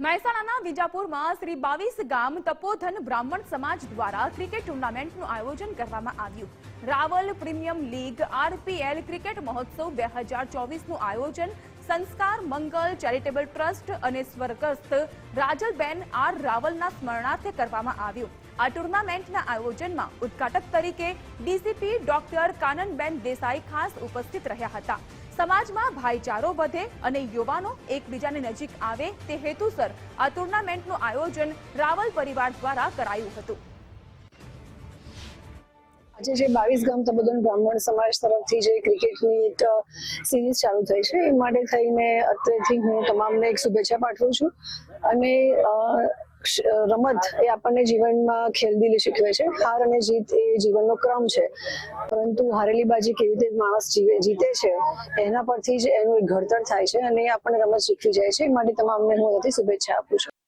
મહેસાણાના વિજાપુરમાં શ્રી 22 ગામ તપોધન બ્રાહ્મણ સમાજ દ્વારા ક્રિકેટ ટુર્નામેન્ટનું આયોજન કરવામાં આવ્યું. Rawal premium league RPL cricket મહોત્સવ 2024નું આયોજન સંસ્કાર મંગલ ચેરિટેબલ ટ્રસ્ટ અને સ્વર્ગસ્થ રાજલબેન R રાવલના સ્મરણાર્થે કરવામાં આવ્યું. આ ટુર્નામેન્ટના આયોજનમાં ઉદ્ઘાટક તરીકે DCP ડોક્ટર કાનનબેન દેસાઈ ખાસ ઉપસ્થિત રહ્યા હતા. સમાજમાં ભાઈચારો વધે અને યુવાનો એકબીજાની નજીક આવે તે હેતુસર આ ટુર્નામેન્ટનું આયોજન રાવલ પરિવાર દ્વારા કરાયું હતું. આજે જે 22 ગામ તપોધન બ્રાહ્મણ સમાજ તરફથી જે ક્રિકેટની એક સિરીઝ ચાલુ થઈ છે એ માટે થઈને અત્યારથી હું તમામને એક શુભેચ્છા પાઠવું છું. અને રમત એ આપણને જીવનમાં ખેલદિલી શીખવે છે. હાર અને જીત એ જીવનનો ક્રમ છે, પરંતુ હારેલી બાજી કેવી રીતે માણસ જીતે છે એના પરથી જ એનું એક ઘડતર થાય છે અને એ આપણને રમત શીખવી જાય છે. એ માટે તમામને હું શુભેચ્છા આપું છું.